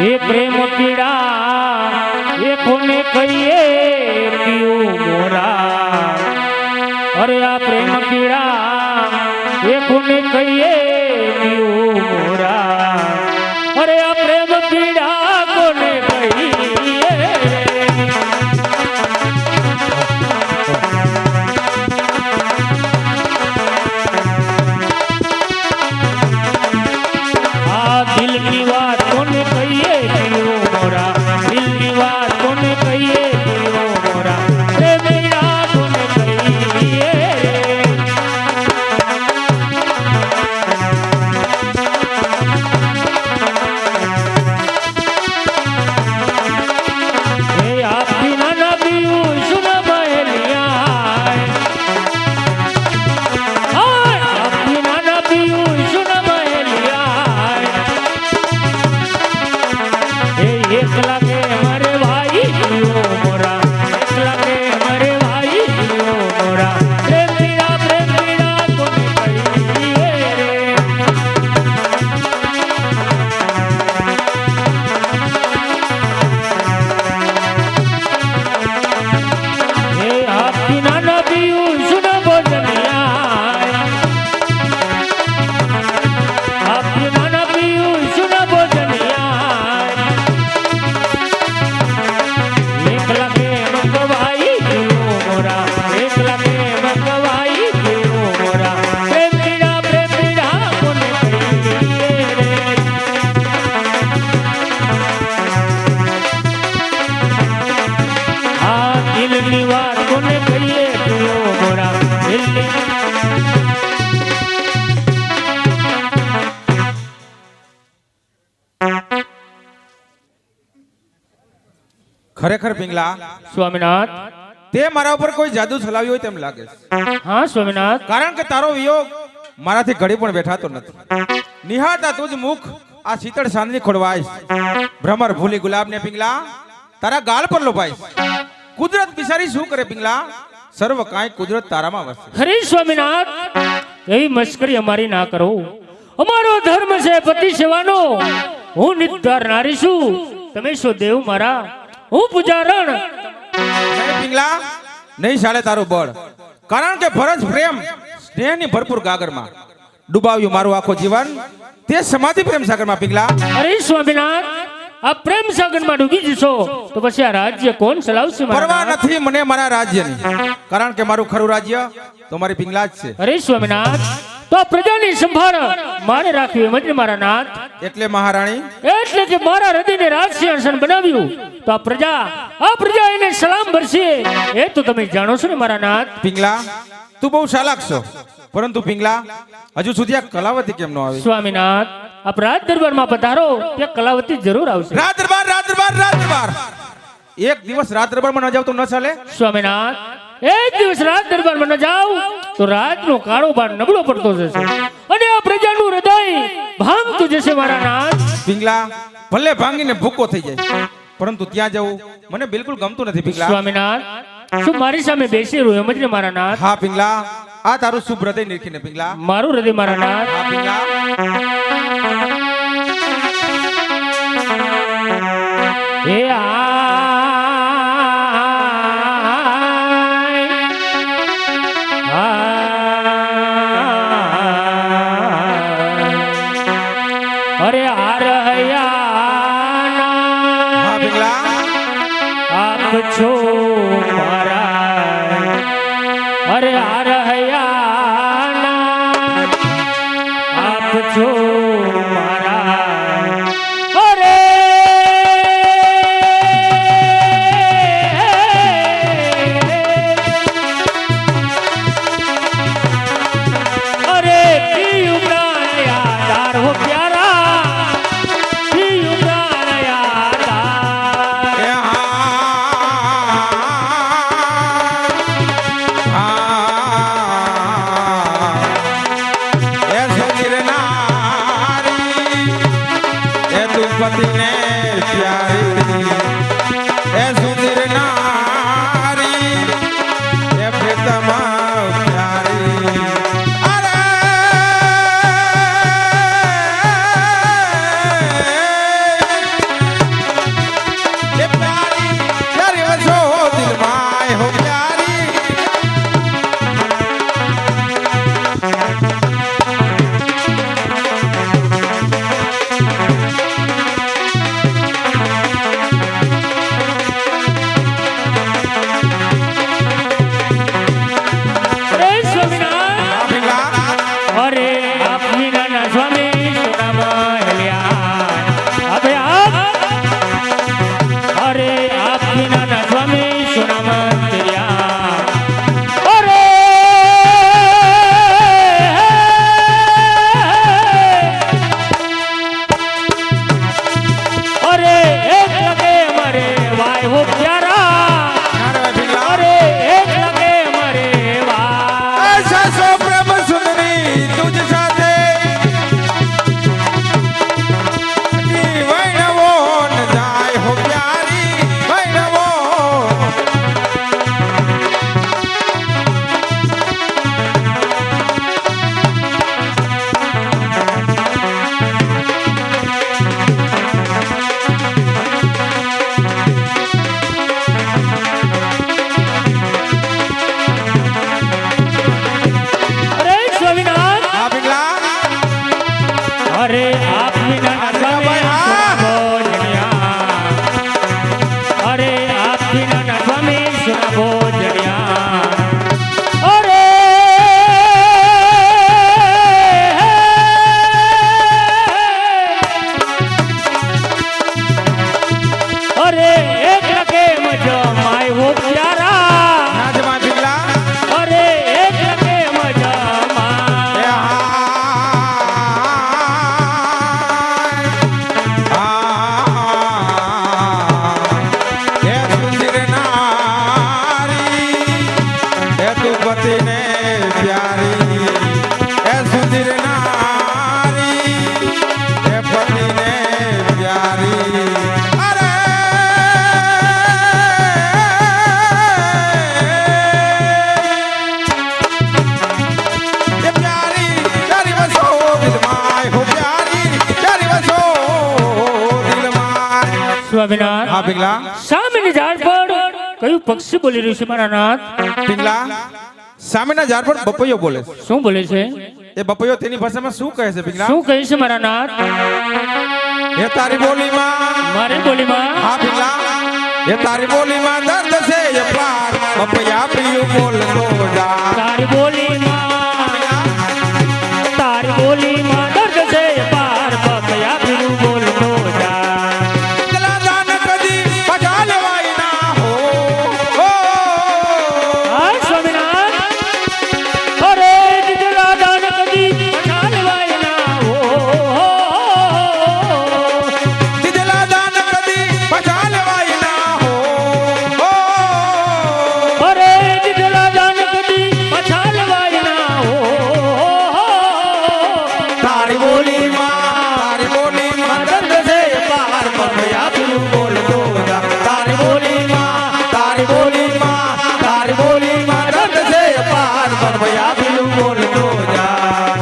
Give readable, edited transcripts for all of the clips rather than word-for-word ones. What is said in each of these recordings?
એ પ્રેમ પીડા એ કોને કહીએ પીવું મોરા અરે આ પ્રેમ પીડા એ કોને કહીએ પીવું મોરા અરે આ પ્રેમ પીડા કોને કહીએ આ દિલની વાત કોને કહીએ પીવું મોરા દિલની વાત કોને કહીએ પીવું મોરા પ્રેમ પીડા કોને કહીએ ખરેખર પિંગલા સ્વામીનાથ તે મારા ઉપર કોઈ જાદુ ચલાવ્યો હોય તેમ લાગે છે. હા સ્વામીનાથ કારણ કે તારો વિયોગ મારાથી ઘડી પણ બેઠાતો નથી. નિહાળતા તુજ મુખ આ શીતળ સાંજની ખોડવાય ભ્રમર ભૂલી ગુલાબ ને પિંગલા તારા ગાલ પર લોભાય. કુદરત બિચારી શું કરે પિંગલા સર્વ કાંઈ કુદરત તારામાં વસે. હરે સ્વામીનાથ એવી મશ્કરી અમારી ના કરો. અમારો ધર્મ છે પતિ સેવાનો. હું નિર્ધાર નારી છું. તમે શું દેવ મારા હું પૂજારણ. નહીં પિંગલા નહીં ચાલે તારું બળ. કારણ કે ફરજ પ્રેમ સ્નેહની ભરપૂર ગાગરમાં ડૂબાવ્યું મારું આખો જીવન તે સમાધિ પ્રેમ સાગરમાં પિંગલા. અરે સ્વામીનાથ આ પ્રેમ સાગરમાં ડૂબી જશો તો પછી આ રાજ્ય કોણ ચલાવશે? પરવા નથી મને મારા રાજ્યની. કારણ કે મારું ખરું રાજ્ય તો મારી પિંગલા જ છે. અરે સ્વામીનાથ તો આ પ્રજાની સંભાળ મારે રાખવી એમ જ મારા નાથ. એટલે મહારાણી એટલે કે મારા હૃદયને રાજસિંહાસન બનાવ્યું તો આ પ્રજા એને સલામ ભરશે એ તો તમે જાણો છો ને મારા નાથ. પિંગલા તું બહુ ચાલાક છો. પરંતુ પિંગલા હજુ સુધી આ કલાવતી કેમ ન આવી? સ્વામીનાથ આપ રાજ દરબારમાં પધારો ત્યાં કલાવતી જરૂર આવશે. રાજ દરબાર રાજ દરબાર રાજ દરબાર એક દિવસ રાજ દરબારમાં ન જાવ તો ન ચાલે? સ્વામીનાથ એક દિવસ રાજ દરબારમાં ન જાવ તો રાજનો કારોબાર નબળો પડતો જશે અને આ પ્રજાનું હૃદય ભાંગતું જશે મારા નાથ. પિંગલા ભલે ભાંગીને ભૂકો થઈ જાય પરંતુ ત્યાં જવું મને બિલકુલ ગમતું નથી પિંગલા. સ્વામીનાથ શું મારી સામે બેસી રહ્યો એમ જ ને મારા નાથ? હા પિંગલા આ તારું શુભ હૃદય નિરખીને પિંગલા. મારું હૃદય મારા નાથ. હા પિંગલા હે અરે આ રહ્યા હા પિંગલા આપ છો મારા. અરે આ રહ્યા આપ છો મારા. અરે અરે પીયું પ્રાણ યાદાર હો પ્યારા પીયું પ્રાણ યાદાર. अरे आप बिना ना स्वामी सुना मंदिरिया अरे अरे एक लगे मरे वाय हो प्यारा નારે ભાઈ પિંગલા अरे एक लगे मरे वाय ऐसा सो प्रेम सुंदरी तुझ साथे कि वैणवो न जाय हो प्यारी वैणवो अरे स्वामीनाथ આ પિંગલા अरे आप बिना ना स्वामी सुना भोजनिया अरे आप बिना ना स्वामी सुना भोजनिया अरे अरे एक लगे मजो माय वो प्यारा નાજે ભાઈ પિંગલા अरे एक लगे मजो माय એ હાય એ સુંદર નારી એ તું પતિને પ્યારી એ સુંદર નારી એ પતિને પ્યારી અરે એ પ્યારી પ્યારી વસો દિલમાં હો પ્યારી પ્યારી વસો દિલમાં સ્વામીનાથ હા પિંગલા સામેની ઝાડ પર કયું પક્ષી બોલી રહ્યું છે મારા નાથ પિંગલા સામેના ઝાડ પર બપૈયો બોલે છે. શું બોલે છે એ બપૈયો તેની ભાષામાં શું કહે છે પિંગલા શું કહે છે મારા નાથ એ તારી બોલીમાં મારી બોલીમાં હા પિંગલા એ તારી બોલીમાં દર્દ છે એ પાર બપૈયા પ્રિયું બોલતો જા તારી બોલીમાં તારી બોલીમાં દર્દ છે પાર બપયા પીરું બોલતો જા દિલા દાન કદી પજા લેવાય ના હો હો. હાય સ્વામીનાથ અરે દીદલા દાન કદી ચાલવાય ના હો દિલા દાન કદી પજા લેવાય ના હો હો. અરે દીદલા દાન કદી ચાલવાય ના હો તારી બોલીમાં દર્દ છે એ પાર બપૈયા પ્રિયું બોલતો જા તારી બોલીમાં દર્દ છે એ પાર બપૈયા પ્રિયું બોલતો જા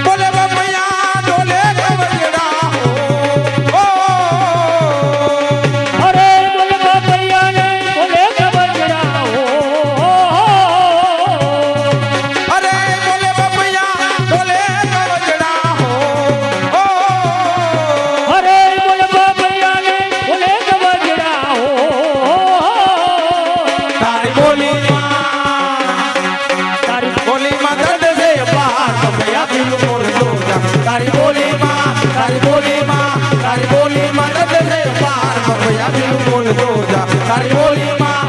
બોલે બપૈયા ડોલે કવજડા હો અરે બોલે બાપૈયા ને બોલે કબજડા હો અરે બોલે બપૈયા ડોલે કવજડા હો અરે બોલે બાપૈયા ને બોલે કબજડા હો તારી બોલીમાં દર્દ છે એ પાર બપૈયા પ્રિયું બોલતો જા તારી બોલીમાં દર્દ છે એ પાર બપૈયા પ્રિયું બોલતો જા તારી બોલીમાં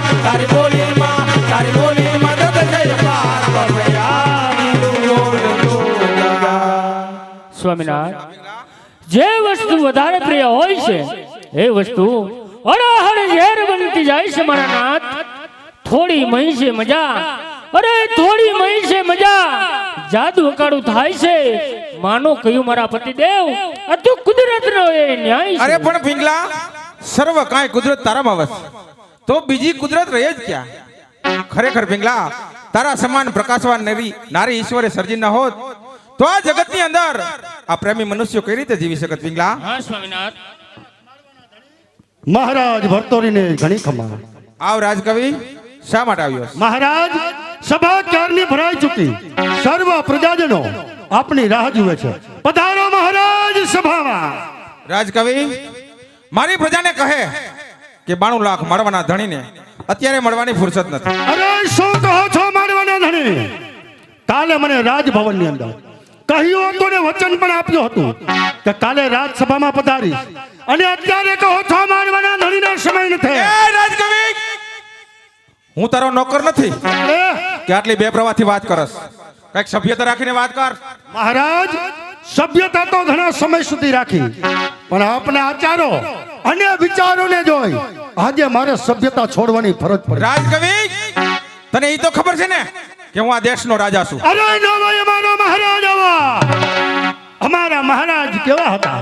દર્દ છે એ પાર બપૈયા પ્રિયું બોલતો જા સ્વામિનાથ જે વસ્તુ વધારે પ્રિય હોય છે એ વસ્તુ અડાહડ ઝેર બનતી જાય છે મારા નાથ થોડી મહી છે મજા અરે થોડી મહી છે મજા જાદુ અકાળું થાય છે માનો કહ્યું મારા પતિદેવ આ તો કુદરતનો એ ન્યાય અરે છે પણ પિંગલા સર્વ કાંઈ કુદરત તારામાં વસે તો બીજી કુદરત રહે જ ક્યાં ખરેખર પિંગલા તારા સમાન પ્રકાશવાન નારી ઈશ્વરે સર્જી ન હોત તો આ જગતની અંદર આ પ્રેમી મનુષ્યો કઈ રીતે જીવી શકત પિંગલા હા સ્વામિનાથ મહારાજ ભરતોરીને ઘણી ખમા. આવ રાજકવિ શા માટે આવ્યો છે? મહારાજ સભા ક્યારની ભરાઈ ચૂકી, સર્વ પ્રજાજનો આપની રાહ જુએ છે. પધારો મહારાજ સભામાં. રાજકવિ મારી પ્રજાને કહે કે 92 લાખ મારવાના ધણીને અત્યારે મળવાની ફુરસત નથી. અરે શું કહો છો મારવાના ધણી? કાલે મને રાજભવનની અંદર કહ્યું હતું ને વચન પણ આપ્યું હતું કે કાલે રાજસભામાં પધારીશ, અને અત્યારે કહો છો મારવાના ધણીનો સમય નથી. એ રાજકવિ, હું તારો નોકર નથી કે આટલી બે પ્રવાહથી વાત કરસ. કઈક સભ્યતા રાખીને વાત કર. મહારાજ, સભ્યતા તો ઘણા સમય સુધી રાખી, પણ આપના આચારો અને વિચારોને જોઈ આજે મારે સભ્યતા છોડવાની ફરજ પડી. રાજકવિ, તને એ તો ખબર છે ને કે હું આ દેશનો રાજા છું. અરે નો ભાઈ, અમારો મહારાજ આવા. અમારા મહારાજ કેવા હતા?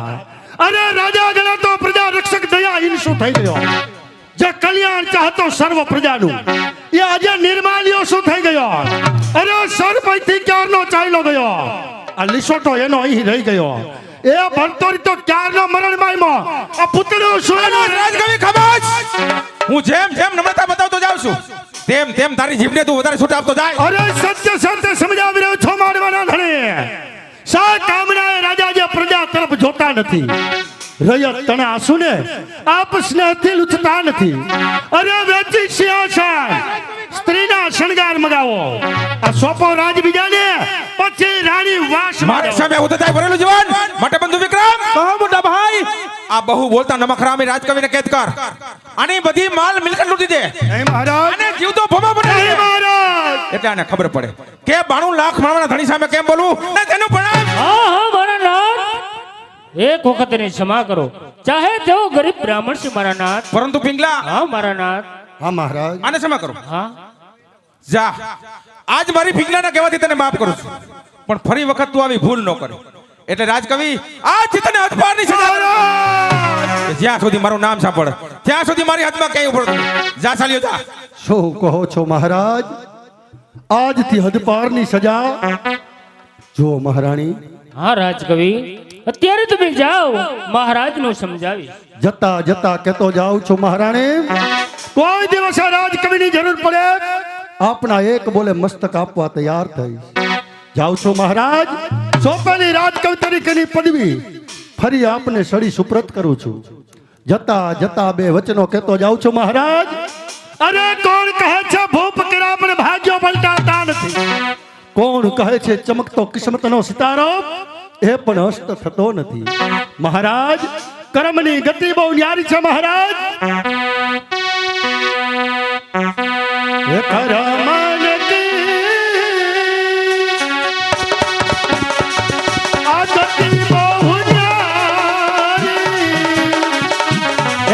અરે રાજા ગણાતો પ્રજા રક્ષક દયાહીન શું થઈ ગયો? જે કલ્યાણ ચાહતો સર્વ પ્રજાનું એ આજે નિર્માલ્યો શું થઈ ગયો? અરે સરપંચથી ક્યારનો ચાલ્યો ગયો, આ લીસોટો એનો અહીં રહી ગયો. એ ભણતોરી તો ક્યારનો મરણ માયમાં આ પુતળો શું? રાજકવિ ખબર, હું જેમ જેમ નમ્રતા બતાવતો જાઉં છું તેમ તેમ તારી જીભને તું વધારે છૂટ આપતો જાય. અરે સત્ય સત્ય સમજાવી રહ્યો છો મારવાના ધણી. સા કામના રાજા જે પ્રજા તરફ જોતા નથી, રયત તને આંસુને આપ સ્નેહથી લૂછતા નથી. અરે વેચી સિંહાસન, સ્ત્રીના શણગાર મગાવો, આ સોપો રાજ બીજાને, પછી રાણી વાસ મારી સામે ઉદતાય ભરેલું જવાન માટે બંધુ વિક્રમ કહો મોટા ભાઈ. આ બહુ બોલતા નમખરામી રાજકવિને કેદ કર. આની બધી માલ મિલકત લૂટી દે. મહારાજ, અને જીવતો ભમા બને. મહારાજ, એટલે આને ખબર પડે કે 92 લાખ મારવાના ધણી સામે કેમ બોલવું ને તેનું પરિણામ. હા હા મારા નાથ, એક વખત એને ક્ષમા કરો, ચાહે તેઓ ગરીબ બ્રાહ્મણ છે મારા નાથ. પરંતુ પિંગલા, હા મારા નાથ. હા મહારાજ, આને ક્ષમા કરો. હા જા, આજ મારી પિંગલાના કહેવાથી તને માફ કરું છું, પણ ફરી વખત તું આવી ભૂલ ન કરે. એટલે રાજકવિ, આજથી તને હદપારની સજા કરું. જ્યાં સુધી મારું નામ સાંભળે ત્યાં સુધી મારી હાથમાં કઈ ઉભો જા. ચાલ્યો જા. શું કહો છો મહારાજ? આજથી હદપારની સજા? જો મહારાણી, હા રાજકવિ, અત્યારે તમે જાઓ, મહારાજનું સમજાવીશ. જતા જતા કહેતો જાઉં છું મહારાણી, કોઈ દિવસ આ રાજકવિની જરૂર પડે આપના એક બોલે મસ્તક આપવા તૈયાર થઈ. જાઉં છું મહારાજ, સોંપેલી રાજકવિ તરીકેની પદવી ફરી આપને સડી સુપ્રત કરું છું. જતા જતા બે વચનો કહેતો જાઉં છું મહારાજ. અરે કોણ કહે છે ભૂપ કર્યા પણ ભાગ્યો પલટાતા નથી? કોણ કહે છે ચમકતો કિસ્મતનો સિતારો એ પણ અસ્ત થતો નથી? મહારાજ, કર્મની ગતિ બહુ ન્યારી છે મહારાજ. એ કર્મની આ ગતિ બહુ ન્યારી.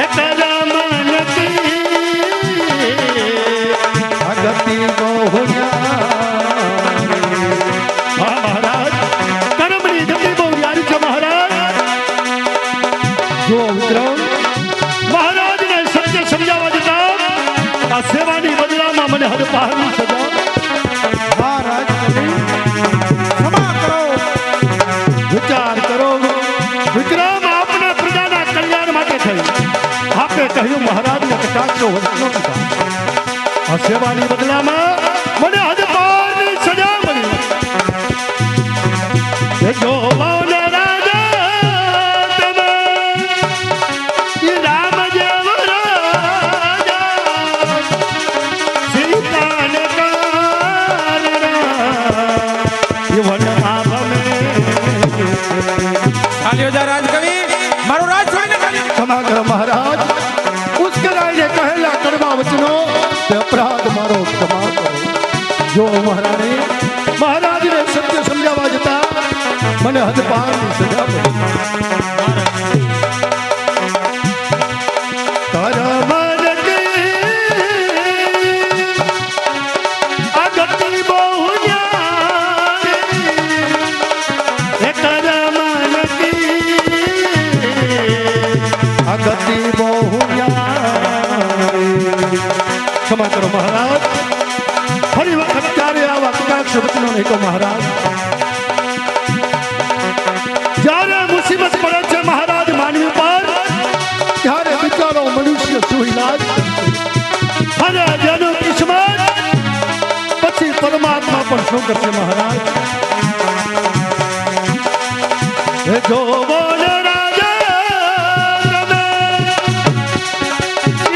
એ કર્મની આ ગતિ બહુ ન્યારી. હા મહારાજ, કર્મની ગતિ બહુ ન્યારી છે મહારાજ. જો વિક્રમ, મહારાજને સત્ય સમજાવવા જતા આ સેવાની બદલામાં મને હદપારની સજા. હા રાજકવિ, ક્ષમા કરો. વિચાર કરો વિક્રમ, આપના પ્રજાના કલ્યાણ માટે થઈ આપે કહ્યું મહારાજને કટાક્ષો વચનો કીધા. આ સેવાની બદલામાં મને હદપારની સજા મળી. જો મૌન રાજા તમે ઈ રામ જેવો રાજા, સીતાને કારણા ઈ વનમાં ભમે. ચાલ્યો જા રાજકવિ, મારું રાજ છોડીને ચાલ્યો. ક્ષમા કરો મહારાજ, ઉશ્કેરાઈને કહેલા કડવા વચનો તે અપરાધ મારો ક્ષમા કરો. જો મહારાણી, મહારાજને સત્ય સમજાવવા જતા મને હદપારની સજા મળી. આ ગતિ બહુ ન્યારી. એ આ ગતિ બહુ ન્યારી. ક્ષમા કરો મહારાજ, ફરી વખત ક્યારે આવા કટાક્ષ વચનો નહીં કહો મહારાજ. જ્યારે મુસીબત પડે છે મહારાજ માનવી પર, ત્યારે વિચારો મનુષ્ય શું ઇલાજ કરશે? અને જેનું કિસ્મત પછી પરમાત્મા પણ શું કરશે મહારાજ? એ જો બોલ રાજા તમે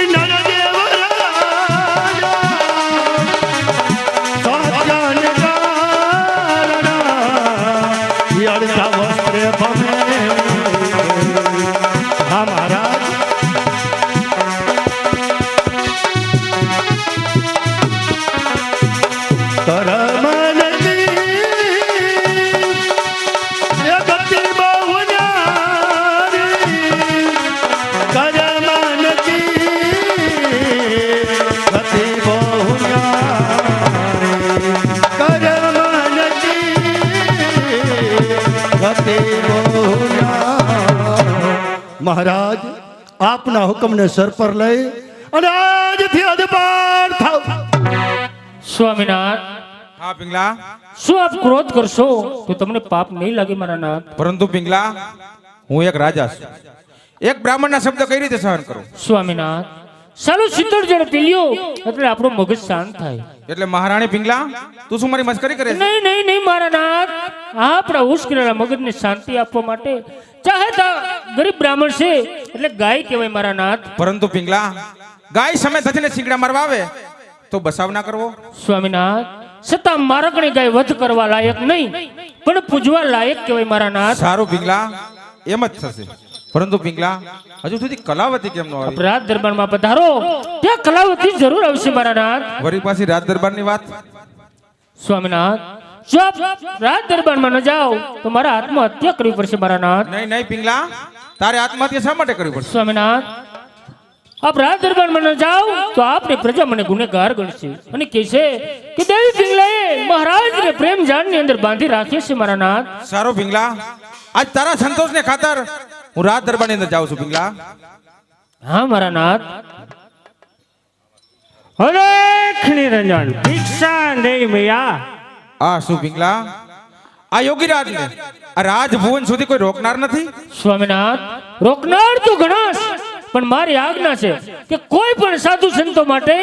ઈ નરદેવ રાજા, મહારાજ આપના હુકમને સર પર લઈ અને આજથી અદપાર થાવ. સ્વામિનાથ, હા પિંગલા, શું આપ ક્રોધ કરશો તો તમને પાપ નહીં લાગે મારા નાથ? પરંતુ પિંગલા, હું એક રાજા છું. એક બ્રાહ્મણના શબ્દ કઈ રીતે સહન કરું? સ્વામિનાથ, સાલું શીતળ જળ પી લ્યો એટલે આપણું મગજ શાંત થાય. એટલે મહારાણી પિંગલા, તું શું મારી મસ્કરી કરે છે? નહીં નહીં નહીં મારા નાથ, આપણા ઉશ્કેરેલા મગજને શાંતિ આપવા માટે ચાહે તો ગરીબ બ્રાહ્મણ છે એટલે ગાય કહેવાય મારા નાથ. પરંતુ પિંગલા, ગાય સામે થઈને શીંગડા મારવા આવે તો બસાવ ના કરવો? સ્વામિનાથ, છતાં મારકણી ગાય વધ કરવા લાયક નહીં પણ પૂજવા લાયક કહેવાય મારા નાથ. સારું પિંગલા, એમ જ થશે. પરંતુ પિંગલા, હજુ સુધી કલાવતી કેમ ન આવી? રાજ દરબારમાં પધારો, ત્યાં કલાવતી જરૂર આવશે મારા નાથ. વળી પાછી રાજ દરબારની વાત? સ્વામિનાથ, જો આપ રાજ દરબારમાં ન જાઓ તો મારા આત્મહત્યા કરવી પડશે મારા નાથ. નહીં નહીં પિંગલા, તારે આત્મહત્યા શા માટે કરવી પડશે? સ્વામિનાથ, આપ રાજ દરબારમાં ન જાઓ તો આપની પ્રજા મને ગુનેગાર ગણશે અને કહેશે કે દેવી પિંગલાએ મહારાજને પ્રેમ જાળની અંદર બાંધી રાખ્યો છે મારા નાથ. સારું પિંગલા, આજ તારા સંતોષને ખાતર હું રાજ દરબારની અંદર જાઉં છું પિંગલા. હા મારા નાથ. અલેખ નિરંજન ભિક્ષા દઈ મૈયા. આ શું પિંગલા, આ યોગીરાજને આ રાજભુવન સુધી કોઈ રોકનાર નથી? સ્વામિનાથ, રોકનાર તો ઘણા છે, પણ મારી આજ્ઞા છે કે કોઈ પણ સાધુ સંતો માટે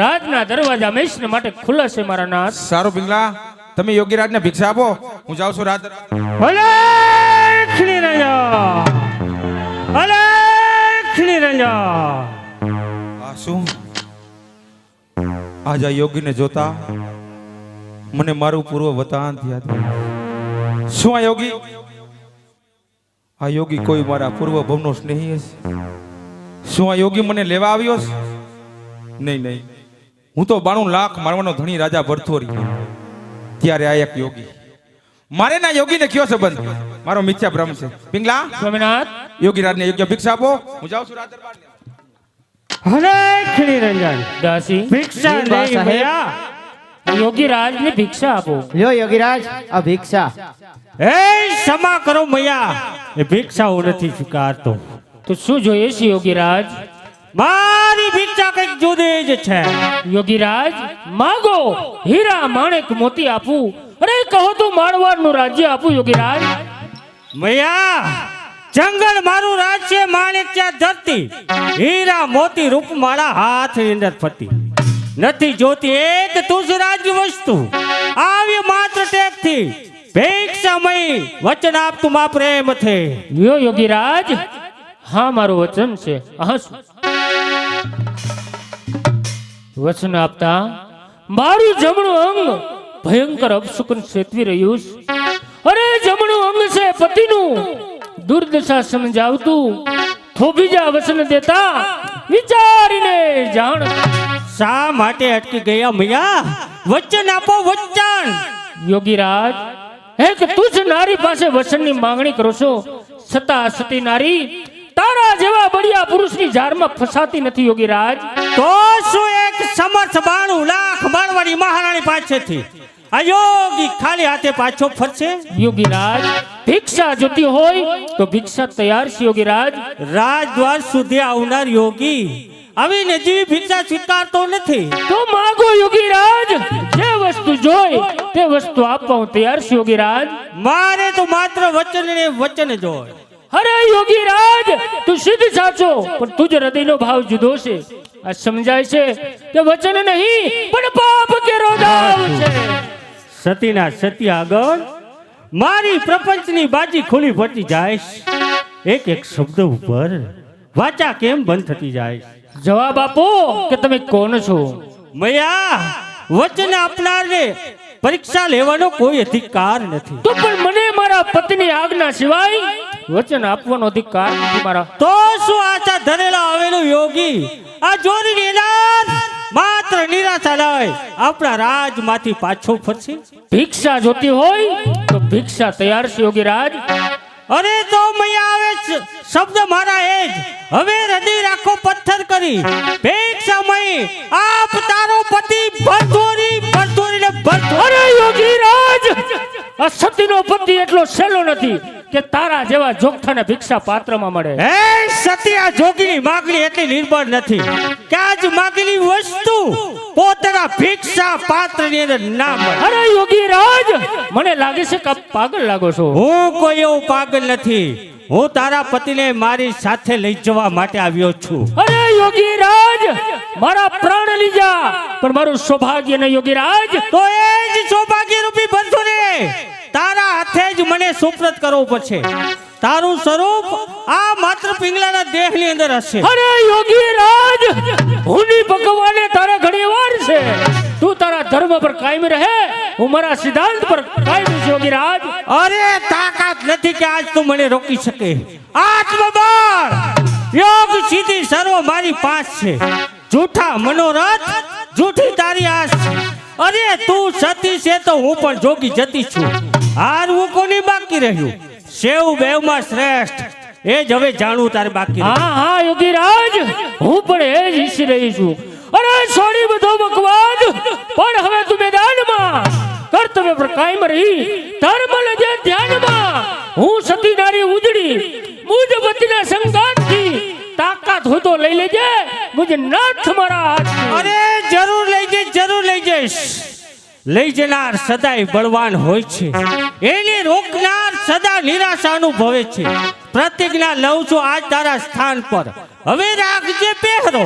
રાજના દરવાજા હંમેશા માટે ખુલ્લા છે મારા નાથ. સારું પિંગલા, તમે યોગીરાજને ભિક્ષા આપો, હું જાઉં છું રાજ દરબાર. અલેખ નિરંજન અલેખ નિરંજન. આ શું, આજ આ યોગીને જોતા મને મારું પૂર્વ વતન યાદ આવ્યું. શું આ યોગી, આ યોગી કોઈ મારા પૂર્વ ભવનો સ્નેહી હશે? શું આ યોગી મને લેવા આવ્યો છે? નહીં નહીં, હું તો 92 લાખ મારવાનો ધણી રાજા ભરથોરી. ત્યારે આ એક યોગી, મારે ના યોગીને કયો સંબંધ? મારો મિથ્યા ભ્રમ છે. પિંગલા, સ્વામિનાથ, યોગીરાજને યોગ્ય ભિક્ષા આપો, હું જાઉં છું રાજ દરબાર. અલેખ નિરંજન દાસી, ભિક્ષા દઈ મૈયા. યોગી રાજને ભિક્ષા આપો. લ્યો યોગીરાજ આ ભિક્ષા. એ ક્ષમા કરો મૈયા, એ ભિક્ષા હું નથી સ્વીકારતો. તો શું જોઈએ છે યોગી રાજ? મારી ભિક્ષા કઈક જુદી જ છે. યોગી રાજ, માગો, હીરા માણેક મોતી આપું, અરે કહો તો માળવાડનું રાજ્ય આપું યોગી રાજ. મૈયા, જંગલ મારું રાજ છે, માણેક્યા ધરતી, હીરા મોતી રૂપમાળા હાથની અંદર ફરતી. નથી જોતી એક તુજ રાજ્ય વસ્તુ, આવી માત્ર ટેકથી ભિક્ષામય વચન આપતું મા પ્રેમ થે. લ્યો યોગી રાજ, હા મારું વચન છે. હા શું? વચન આપતા મારું જમણું અંગ ભયંકર અપશુકન સેતવી રહ્યું છે. અરે જમણું અંગ છે પતિનું, દુર્દશા સમજાવતું, થોભીજા વચન દેતા વિચારીને જાણ. શા માટે અટકી ગયા મૈયા? વચન આપો વચન. યોગી રાજ, એક તુજ નારી પાસે વચનની માંગણી કરો છો, છતાં સતી નારી તારા જેવા બળિયા પુરુષની જારમાં ફસાતી નથી યોગી રાજ. તો શું એક સમર્થ 92 લાખ મારવાડી મહારાણી પાસેથી આ યોગી ખાલી હાથે પાછો ફરશે? યોગી રાજ, ભિક્ષા જોતી હોય તો ભિક્ષા તૈયાર છે યોગી રાજ. રાજદ્વાર સુધી આવનાર યોગી આવી નજીવી ભિક્ષા સ્વીકારતો નથી. તો માગો યોગી રાજ, જે વસ્તુ જોઈ તે વસ્તુ આપવા હું તૈયાર છું યોગી રાજ. મારે તો માત્ર વચન ને વચન જોય. અરે યોગી રાજ, તું સિદ્ધ સાચો, પણ તુજ હૃદયનો ભાવ જુદો છે. આ સમજાય છે કે વચન નહીં પણ પાપ કેરો દાવ છે. સતીના સતી આગળ મારી પ્રપંચની બાજી ખુલી પડતી જાય. એક એક શબ્દ ઉપર વાચા કેમ બંધ થતી જાય? જવાબ આપો કે તમે કોણ છો? મૈયા, વચન આપનારને પરીક્ષા લેવાનો કોઈ અધિકાર નથી. તો પણ મને મારા પતિની આજ્ઞા સિવાય વચન આપવાનો અધિકાર નથી મારા. તો શું આશા ધરેલા આવેલો યોગી આ જોરી નિરાશ માત્ર નિરાશા લઈ આપણા રાજમાંથી પાછો ફરશે? ભિક્ષા જોતી હોય તો ભિક્ષા તૈયાર છે યોગી રાજ. અરે તો મૈયા આવે છે શબ્દ મારા એ જ. હવે હૃદય રાખો પથ્થર કરી ભિક્ષામય આપ તારો પતિ ભરથોરી ભરથોરી ને ભરથોરી. અરે યોગી રાજ, આ સતીનો પતિ એટલો સહેલો નથી કે તારા જેવા જોગઠાને ભિક્ષા પાત્રમાં મળે. હે સતી, આ જોગીની માગણી એટલી નિર્બળ નથી કે આજ માગેલી વસ્તુ પોતાના ભિક્ષા પાત્રની અંદર ના મળે. અરે યોગી રાજ, મને લાગે છે કે આપ પાગલ લાગો છો. હું કોઈ એવું પાગલ નથી. હું તારા પતિને મારી સાથે લઈ જવા માટે આવ્યો છું. અરે યોગી રાજ, મારા પ્રાણ લઈ જા, પણ મારું સૌભાગ્ય ને યોગી રાજ. તો એ જ સૌભાગ્ય રૂપી બંધુને તારા હાથે જ મને સુપ્રત કરવું પડશે. તારું સ્વરૂપ આ માત્ર પિંગલાના દેહની અંદર હશે. અરે યોગી રાજ, હુંની ભગવાને તારા ઘણી વાર છે. તું તારા ધર્મ પર કાયમ રહે, હું મારા સિદ્ધાંત પર કાયમ છું યોગી રાજ. અરે તાકાત નથી કે આજ તું મને રોકી શકે. આત્મબળ, યોગ, સિદ્ધિ સર્વ મારી પાસ છે. જૂઠા મનોરથ, જૂઠી તારી આસ છે. અરે તું સતી છે તો હું પણ જોગી જતી છું. હારવું કોની બાકી રહ્યું? શેવ બેવમાં શ્રેષ્ઠ એ જ હવે જાણવું તારે બાકી રહ્યું. હા હા યોગી રાજ, હું પણ એ જ ઈચ્છી રહી છું. અરે છોડી બધો બકવાદ, પણ હવે તું મેદાનમાં કર્તવ્ય પર કાયમ રહી ધર્મ લેજે ધ્યાનમાં. હું સતી નારી ઉજળી મુજ પતિના સંગાતથી, તાકાત હોય તો લઈ લેજે મુજ નાથ મારા હાથથી. અરે જરૂર લઈ જઈશ, જરૂર લઈ જઈશ. લઈ જનાર સદાય બળવાન હોય છે, એને રોકનાર સદા નિરાશા અનુભવે છે. પ્રતિજ્ઞા લઉં છું આજ તારા સ્થાન પર, હવે રાખજે પહેરો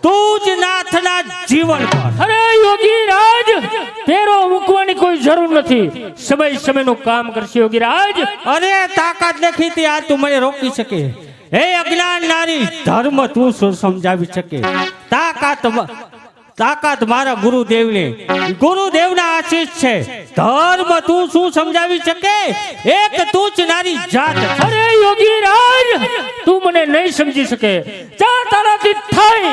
તું જ નાથના જીવન પર. અરે યોગી રાજ, પેરો મૂકવાની કોઈ જરૂર નથી. સમય સમયનું કામ કરશે યોગી રાજ. અરે તાકાત નથી તે આ તું મને રોકી શકે. હે અજ્ઞાન નારી, ધર્મ તું શું સમજાવી શકે? તાકાત મારા ગુરુદેવના આશીષ છે. ધર્મ તું શું સમજાવી શકે? એક તું જ નારી જાત. અરે યોગી રાજ, તું મને નહીં સમજી શકે. જા તારાથી થાય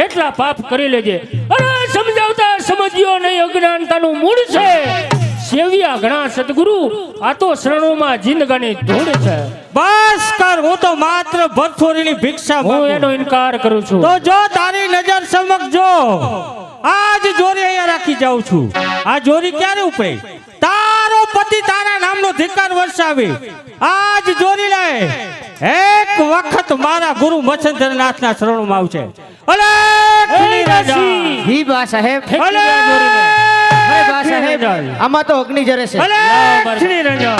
એટલા પાપ કરી લેજે. અરે સમજાવતા સમજ્યો નહીં, અજ્ઞાનતાનું મૂળ છે. સેવ્યા ઘણા સદગુરુ, આ તો શરણોમાં જિંદગાની ધૂળ છે. બસ કર, હું તો માત્ર ભરથોરીની ભિક્ષા હું માંગુ. એનો ઇનકાર કરું છું. તો જો તારી નજર સમક્ષ જો આજ જોરી અહીંયા રાખી જાઉં છું. આ જોરી ક્યારે ઉપડે? તારો પતિ તારા નામનો ધિક્કાર વરસાવે. આજ જોરી લે, એક વખત મારા ગુરુ મચ્છંદ્રનાથના શરણોમાં આવશે. અલે ખીલી રાજા, જી બા સાહેબ. અલે અરે બા સાહેબ, આમાં તો અગ્નિ જરે છે. અલે ખીલી રાજા.